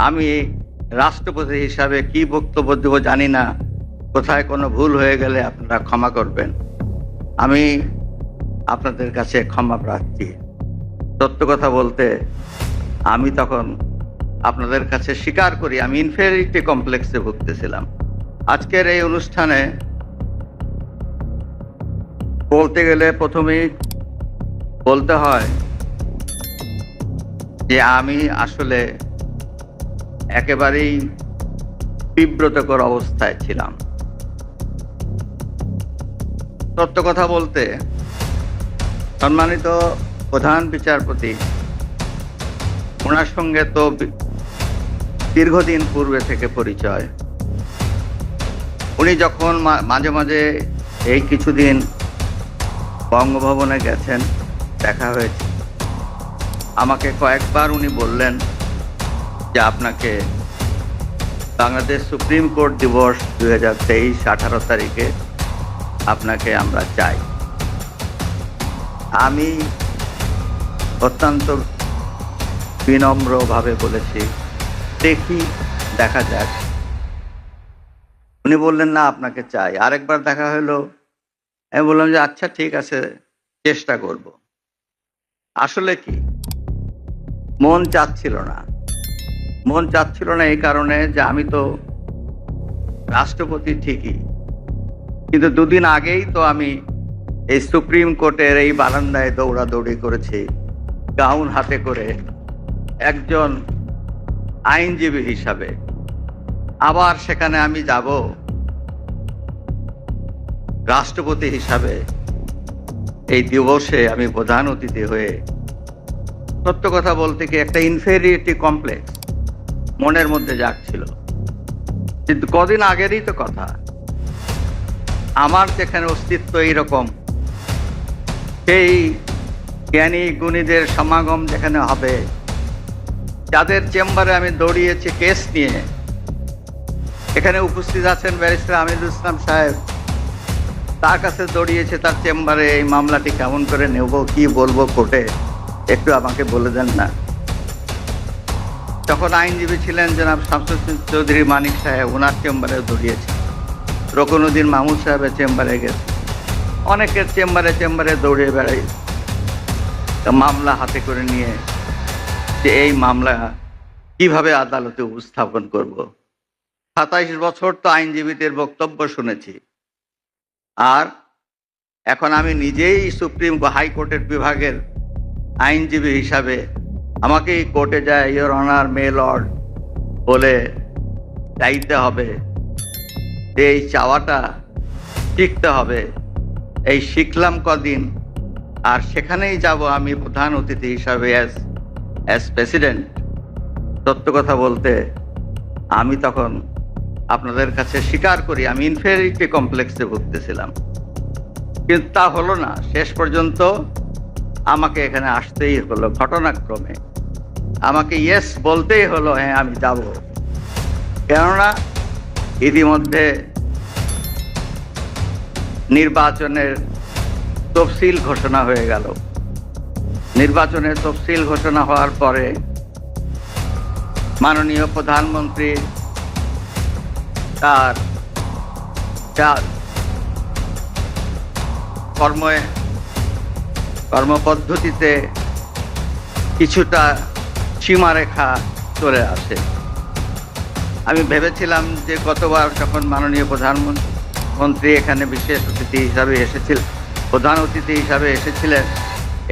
আমি রাষ্ট্রপতি হিসাবে কি বক্তব্য দেব জানি না, কোথায় কোনো ভুল হয়ে গেলে আপনারা ক্ষমা করবেন। আমি আপনাদের কাছে ক্ষমা প্রার্থী। সত্য কথা বলতে আমি তখন আপনাদের কাছে স্বীকার করি আমি ইনফেরিয়রিটি কমপ্লেক্সে ভুগতেছিলাম। আজকের এই অনুষ্ঠানে বলতে গেলে প্রথমেই বলতে হয় যে আমি আসলে একেবারেই বিব্রতকর অবস্থায় ছিলাম। সত্য কথা বলতে, সম্মানিত প্রধান বিচারপতি, ওনার সঙ্গে তো দীর্ঘদিন পূর্বে থেকে পরিচয়। উনি যখন মাঝে মাঝে এই কিছুদিন বঙ্গভবনে গেছেন, দেখা হয়েছে, আমাকে কয়েকবার উনি বললেন যে আপনাকে বাংলাদেশ সুপ্রিম কোর্ট দিবস 2023 18 তারিখে আপনাকে আমরা চাই। আমি অত্যন্ত বিনম্রভাবে বলেছি দেখি, দেখা যাক। উনি বললেন না, আপনাকে চাই। আরেকবার দেখা হলো, আমি বললাম যে আচ্ছা ঠিক আছে, চেষ্টা করব। আসলে কি মন চাচ্ছিল না এই কারণে যে আমি তো রাষ্ট্রপতি ঠিকই, কিন্তু দুদিন আগেই তো আমি এই সুপ্রিম কোর্টের এই বারান্দায় দৌড়াদৌড়ি করেছি গাউন হাতে করে একজন আইনজীবী হিসাবে। আবার সেখানে আমি যাব রাষ্ট্রপতি হিসাবে, এই দিবসে আমি প্রধান অতিথি হয়ে। সত্য কথা বলতে কি একটা ইনফেরিয়রিটি কমপ্লেক্স মনের মধ্যে জাগছিল। কিন্তু কদিন আগেরই তো কথা, আমার যেখানে অস্তিত্ব এইরকম, সেই জ্ঞানী গুণীদের সমাগম যেখানে হবে, যাদের চেম্বারে আমি দৌড়িয়েছি কেস নিয়ে, এখানে উপস্থিত আছেন ব্যারিস্টার আমিরুল ইসলাম সাহেব, তার কাছে দৌড়িয়েছে তার চেম্বারে, এই মামলাটি কেমন করে নেব, কি বলবো কোর্টে, একটু আমাকে বলে দেন না। তখন আইনজীবী ছিলেন জনাব শামসুদ্দিন চৌধুরী মানিক সাহেব, ওনার চেম্বারে দৌড়িয়েছে। রকনুদ্দিন মাহমুদ সাহেবের চেম্বারে গেছে, অনেকের চেম্বারে দৌড়ে বেড়াই মামলা হাতে করে নিয়ে, যে এই মামলা কিভাবে আদালতে উপস্থাপন করব। 27 বছর তো আইনজীবীদের বক্তব্য শুনেছি, আর এখন আমি নিজেই সুপ্রিম হাইকোর্টের বিভাগের আইনজীবী হিসাবে আমাকেই কোর্টে যায় ইয়োর অনার মে লর্ড বলে চাইতে হবে, এই চাওয়াটা শিখতে হবে। এই শিখলাম কদিন, আর সেখানেই যাব আমি প্রধান অতিথি হিসাবে অ্যাজ প্রেসিডেন্ট। সত্য কথা বলতে আমি তখন আপনাদের কাছে স্বীকার করি আমি ইনফেরিয়রিটি কমপ্লেক্সে ভুগতেছিলাম, কিন্তু তা হলো না। শেষ পর্যন্ত আমাকে এখানে আসতেই হলো, ঘটনাক্রমে আমাকে ইয়েস বলতেই হলো, হ্যাঁ আমি যাব। কেননা ইতিমধ্যে নির্বাচনের তফসিল ঘোষণা হয়ে গেল। নির্বাচনের তফসিল ঘোষণা হওয়ার পরে মাননীয় প্রধানমন্ত্রী তার কর্মপদ্ধতিতে কিছুটা সীমারেখা চলে আসে। আমি ভেবেছিলাম যে গতবার যখন মাননীয় প্রধানমন্ত্রী এখানে বিশেষ অতিথি হিসাবে এসেছিলেন, প্রধান অতিথি হিসাবে এসেছিলেন,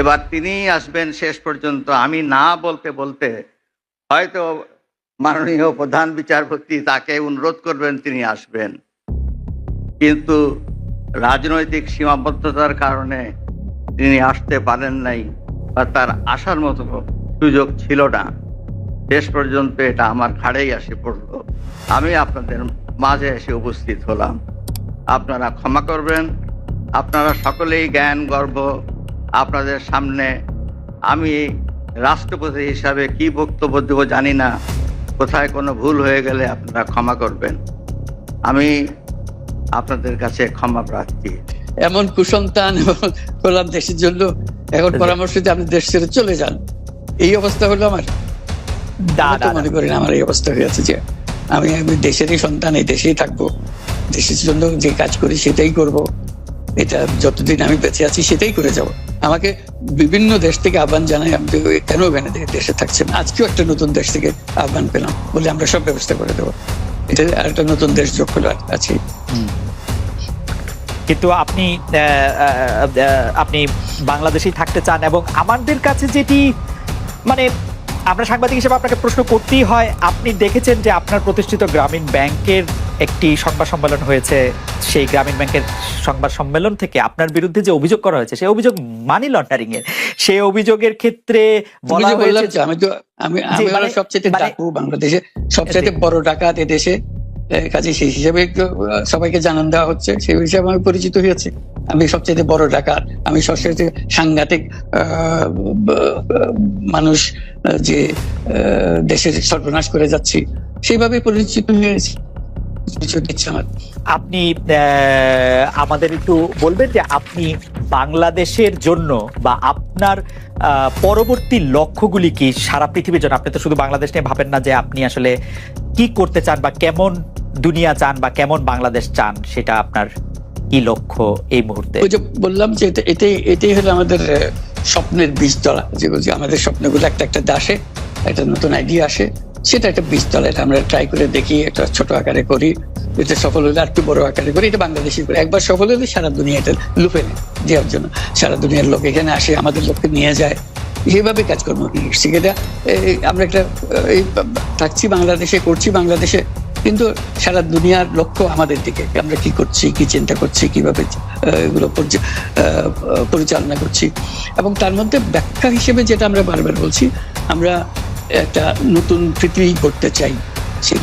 এবার তিনিই আসবেন শেষ পর্যন্ত। আমি না বলতে বলতে হয়তো মাননীয় প্রধান বিচারপতি তাকে অনুরোধ করবেন, তিনি আসবেন। কিন্তু রাজনৈতিক সীমাবদ্ধতার কারণে তিনি আসতে পারেন নাই, বা তার আসার মতো সুযোগ ছিল না। শেষ পর্যন্ত এটা আমার ঘাড়েই আসে পড়লো, আমি আপনাদের মাঝে এসে উপস্থিত হলাম। আপনারা ক্ষমা করবেন, আপনারা সকলেই জ্ঞান গর্ব। আপনাদের সামনে আমি রাষ্ট্রপতি হিসাবে কি বক্তব্য দেব জানি না, কোথায় কোনো ভুল হয়ে গেলে আপনারা ক্ষমা করবেন। আমি আপনাদের কাছে ক্ষমা প্রার্থী। এমন কুসন্তান করলাম দেশের জন্য, এখন পরামর্শ দিয়ে আপনি দেশ ছেড়ে চলে যান, এই অবস্থা হলো আমার। আমি তো মনে করি না আমার এই অবস্থা হয়ে আছে যে আমি দেশেরই সন্তান, এই দেশেই থাকবো, দেশের জন্য যে কাজ করি সেটাই করব, এটা যতদিন আমি বেঁচে আছি সেটাই করে যাব। আমাকে বিভিন্ন দেশ থেকে আহ্বান জানাই, আমি কেন এখানে দেশে থাকছেন। আজকেও একটা নতুন দেশ থেকে আহ্বান পেলাম, বলে আমরা সব ব্যবস্থা করে দেবো। এটা একটা নতুন দেশ যোগ করে আছে। কিন্তু আপনি বাংলাদেশেই থাকতে চান, এবং আমাদের কাছে যেটি মানে আমরা সাংবাদিক হিসেবে আপনাকে প্রশ্ন করতেই হয়, আপনি দেখেছেন যে আপনার প্রতিষ্ঠিত গ্রামীণ ব্যাংকের একটি সংবাদ সম্মেলন হয়েছে, সেই গ্রামীণ ব্যাংকের সংবাদ সম্মেলন থেকে আপনার বিরুদ্ধে যে অভিযোগ করা হয়েছে সেই অভিযোগ মানি লন্ডারিং এর। সেই অভিযোগের ক্ষেত্রে বলা হয়েছে যে আমি সবচেয়ে ডাকু বাংলাদেশে সবচেয়ে বড় ডাকাত এদেশে, কাজে সেই হিসাবে সবাইকে জানান দেওয়া হচ্ছে, সেই হিসাবে আমি পরিচিত হয়েছি। আমি সবচেয়ে বড় ডাকাত, আমি সবচেয়ে সাংঘাতিক মানুষ যে দেশের সর্বনাশ করে যাচ্ছি, সেইভাবে পরিচিত হয়েছি। আপনি আমাদের একটু বলবেন যে আপনি বাংলাদেশের জন্য বা আপনার পরবর্তী লক্ষ্যগুলি কি সারা পৃথিবীর জন্য? আপনি তো শুধু বাংলাদেশ নিয়ে ভাবেন না, যে আপনি আসলে কি করতে চান বা কেমন দুনিয়া চান বা কেমন বাংলাদেশ চান, সেটা আপনার কি লক্ষ্য এই মুহূর্তে? ওই যে বললাম যে এটাই হলো আমাদের স্বপ্নের বীজতলা, যে আমাদের স্বপ্নগুলো একটা আসে, একটা নতুন আইডিয়া আসে, সেটা একটা বীজতলা। এটা আমরা ট্রাই করে দেখি, একটা ছোট আকারে করি, এটা সফল হলে আর একটু বড় আকারে করি। এটা বাংলাদেশি করে একবার সফল হলে সারা দুনিয়া এটা লুপে নেয় দেওয়ার জন্য, সারা দুনিয়ার লোক এখানে আসে, আমাদের লোককে নিয়ে যায়, এইভাবে কাজকর্ম সেটা আমরা একটা থাকছি বাংলাদেশে, করছি বাংলাদেশে, কিন্তু সারা দুনিয়ার লক্ষ্য আমাদের দিকে, আমরা কি করছি, কি চিন্তা করছি, কিভাবে এগুলো পরিচালনা করছি। এবং তার মধ্যে ব্যাখ্যা হিসেবে যেটা আমরা বারবার বলছি, আমরা একটা নতুন পৃথিবী করতে চাই। সেই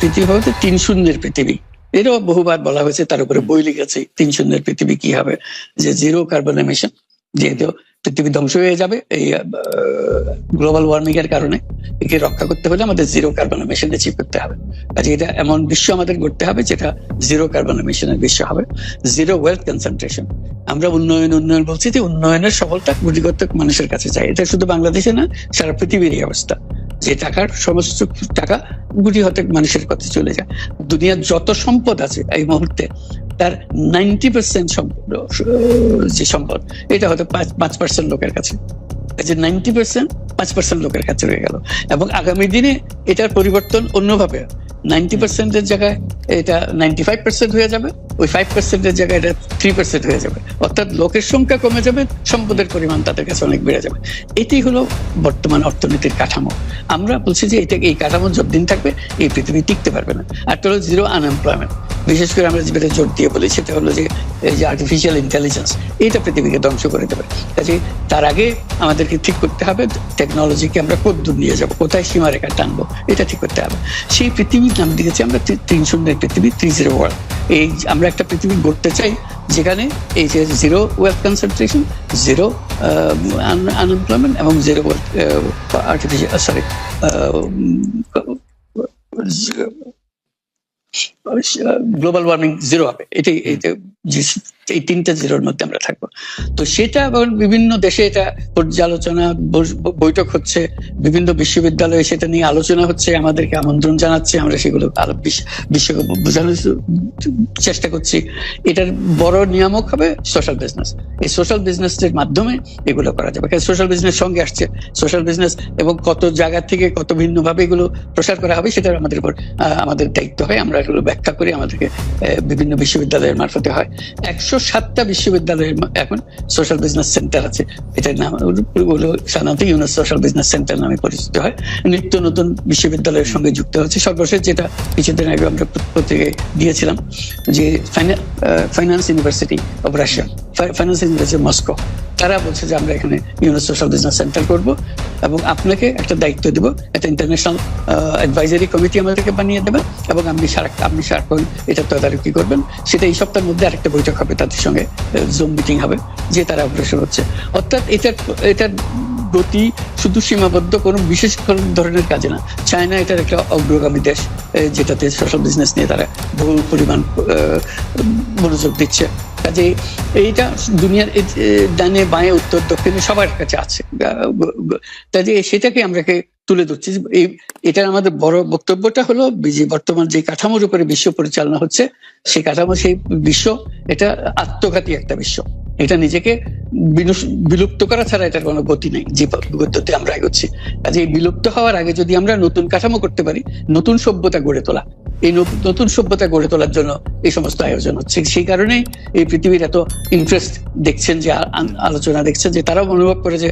পৃথিবী হবে 3 শূন্যের পৃথিবী। এরও বহুবার বলা হয়েছে, তার উপরে বই লিখেছে 3 শূন্যের পৃথিবী কি হবে, যে 0 কার্বন এমিশন। যেহেতু পৃথিবী ধ্বংস হয়ে যাবে এই গ্লোবাল ওয়ার্মিং এর কারণে, একে রক্ষা করতে হলে আমাদের 0 কার্বন এমিশন অ্যাচিভ করতে হবে। কাজে এটা এমন বিশ্ব আমাদের গড়তে হবে যেটা 0 কার্বন এমিশনের বিশ্ব হবে। 0 ওয়েলথ কনসেন্ট্রেশন। আমরা উন্নয়ন বলছি, যে উন্নয়নের সফলতা গুটিগত মানুষের কাছে চাই। এটা শুধু বাংলাদেশে না, সারা পৃথিবীরই অবস্থা, যে সমস্ত টাকা গুটি হতে মানুষের কাছে চলে যায়। দুনিয়ার যত সম্পদ আছে এই মুহূর্তে, তার 90% যে সম্পদ, এটা হয়তো 5% লোকের কাছে, যে 90% 5% লোকের কাছে রয়ে গেল। এবং আগামী দিনে এটার পরিবর্তন অন্যভাবে, 90%-এর জায়গায় এটা 95% হয়ে যাবে, ওই 5%-এর জায়গায় এটা 3% হয়ে যাবে। অর্থাৎ লোকের সংখ্যা কমে যাবে, সম্পদের পরিমাণ তাদের কাছে অনেক বেড়ে যাবে। এটাই হলো বর্তমান অর্থনীতির কাঠামো। আমরা বলছি যে এই কাঠামো যতদিন থাকবে এই পৃথিবী টিকতে পারবে না। আর হলো 0 আনএমপ্লয়মেন্ট। বিশেষ করে আমরা যেটা জোর দিয়ে বলি, সেটা হলো যে এই যে আর্টিফিশিয়াল ইন্টেলিজেন্স, এটা পৃথিবীকে ধ্বংস করে দেবে। কাজে তার আগে আমাদেরকে ঠিক করতে হবে টেকনোলজিকে আমরা কতদূর নিয়ে যাবো, কোথায় সীমারেখা টানবো, এটা ঠিক করতে হবে। সেই পৃথিবীর নাম দিয়েছি আমরা 3 শূন্যের পৃথিবী, 30 ওয়ার্ল্ড। এই আমরা একটা পৃথিবী গড়তে চাই যেখানে এই যে 0 ওয়েলথ কনসেন্ট্রেশন, 0 আনএমপ্লয়মেন্ট এবং 0 আর্টিফিশিয়াল গ্লোবাল ওয়ার্মিং 0 হবে। এই 3টা 0-র মধ্যে আমরা থাকবো। তো সেটা বিভিন্ন দেশে এটা পর্যালোচনা বৈঠক হচ্ছে, বিভিন্ন বিশ্ববিদ্যালয়ে সেটা নিয়ে আলোচনা হচ্ছে, আমাদেরকে আমন্ত্রণ জানাচ্ছে, আমরা সেগুলো আরো বিশ্বকে বোঝানোর চেষ্টা করছি। এটার বড় নিয়ামক হবে সোশ্যাল বিজনেস। এই সোশ্যাল বিজনেসের মাধ্যমে এগুলো করা যাবে। সোশ্যাল বিজনেস সঙ্গে আসছে সোশ্যাল বিজনেস, এবং কত জায়গা থেকে কত ভিন্নভাবে এগুলো প্রসার করা হবে, সেটা আমাদের উপর আমাদের দায়িত্ব হয়। আমরা এগুলো ব্যাখ্যা করি, আমাদেরকে বিভিন্ন বিশ্ববিদ্যালয়ের মারফতে হয়। 107টা বিশ্ববিদ্যালয়ের এখন সোশ্যাল বিজনেস সেন্টার আছে। এটার নাম হলো সাধারণত ইউনুস সোশ্যাল বিজনেস সেন্টার নামে পরিচিত হয়। নিত্য নতুন বিশ্ববিদ্যালয়ের সঙ্গে যুক্ত হচ্ছে। সর্বশেষ যেটা কিছুদিন আগে আমরা পত্রিকায় দিয়েছিলাম, যে finance university of Russia, finance university Moscow, তারা বলছে যে আমরা এখানে ইউনুস সোশ্যাল বিজনেস সেন্টার করব, এবং আপনাকে একটা দায়িত্ব দেব, একটা ইন্টারন্যাশনাল অ্যাডভাইজারি কমিটি আমাদেরকে বানিয়ে দেবেন, এবং আপনি সারাক্ষণ এটা তদারকি করবেন। সেটা এই সপ্তাহের মধ্যে আরেকটা বৈঠক হবে, তাদের সঙ্গে জুম মিটিং হবে, যে তারা অগ্রসর হচ্ছে। অর্থাৎ এটার গতি শুধু সীমাবদ্ধ কোনো বিশেষ ধরনের কাজে না। চায়না এটার একটা অগ্রগামী দেশ, যেটাতে সোশ্যাল বিজনেস নিয়ে তারা বহু পরিমাণ মনোযোগ দিচ্ছে। কাজে এইটা দুনিয়ার ডানে বাঁয়ে উত্তর দক্ষিণে সবার কাছে আছে। কাজে সেটাকে আমরাকে তুলে ধরছি। এটার আমাদের বড় বক্তব্যটা হলো যে বর্তমান যে কাঠামোর উপরে বিশ্ব পরিচালনা হচ্ছে, সেই কাঠামো, সেই বিশ্ব এটা আত্মঘাতী একটা বিশ্ব। এটা নিজেকে বিলুপ্ত করা ছাড়া এটার কোনো গতি নেই, যে গতিতে আমরা এগোচ্ছি। কাজে এই বিলুপ্ত হওয়ার আগে যদি আমরা নতুন কাঠামো করতে পারি, নতুন সভ্যতা গড়ে তোলা, এই নতুন সভ্যতা গড়ে তোলার জন্য এই সমস্ত আয়োজন হচ্ছে। সেই কারণেই এই পৃথিবীর এত ইন্টারেস্ট দেখছেন, যে আলোচনা দেখছেন, যে তারাও অনুভব করে যে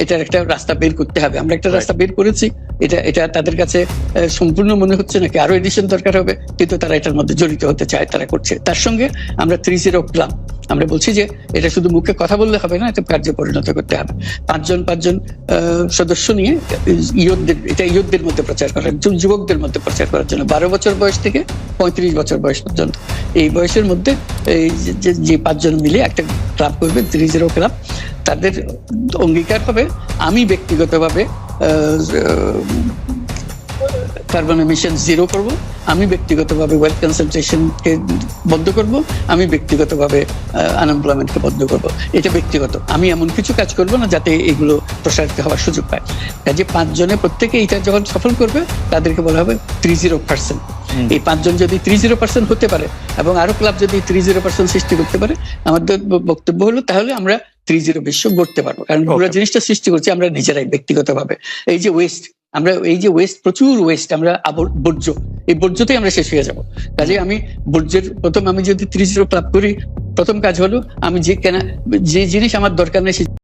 এটার একটা রাস্তা বের করতে হবে। আমরা একটা রাস্তা বের করেছি, এটা তাদের কাছে সম্পূর্ণ মনে হচ্ছে নাকি আরো এডিশন দরকার হবে, কিন্তু তারা এটার মধ্যে জড়িত হতে চায়, তারা করছে। তার সঙ্গে আমরা 3-0 প্ল্যান, আমরা বলছি যে এটা শুধু মুখে কথা বললে হবে না, এটা কার্যে পরিণত করতে হবে। পাঁচজন সদস্য নিয়ে ইয়ুথদের মধ্যে প্রচার করার, যুবকদের মধ্যে প্রচার করার জন্য, 12 বছর বয়স থেকে 35 বছর বয়স পর্যন্ত, এই বয়সের মধ্যে এই যে 5 জন মিলে একটা ক্লাব করবে, 3-0 ক্লাব। তাদের অঙ্গীকার হবে, আমি ব্যক্তিগতভাবে কার্বন এমিশন 0 করব, আমি ব্যক্তিগতভাবে ওয়েলথ কনসেন্ট্রেশনকে বন্ধ করব, আমি ব্যক্তিগতভাবে আনএমপ্লয়মেন্টকে বন্ধ করব। এটা ব্যক্তিগত, আমি এমন কিছু কাজ করব না যাতে এগুলো প্রসারিত হওয়ার সুযোগ পায়। কাজে 5 জনে প্রত্যেকে এটা যখন সফল করবে, তাদেরকে বলা হবে 30%। এই 5 জন যদি 30% হতে পারে এবং আরো ক্লাব যদি 30% সৃষ্টি করতে পারে, আমাদের বক্তব্য হলো তাহলে আমরা 30 বিশ্ব গড়তে পারবো। কারণ পুরো জিনিসটা সৃষ্টি করছি আমরা নিজেরাই ব্যক্তিগতভাবে। এই যে ওয়েস্ট, প্রচুর ওয়েস্ট, আমরা বর্জ্য, এই বর্জ্যতেই আমরা শেষ হয়ে যাব। কাজে আমি বর্জ্যের আমি যদি 30 ক্লাব করি, প্রথম কাজ হলো আমি যে জিনিস আমার দরকার নেই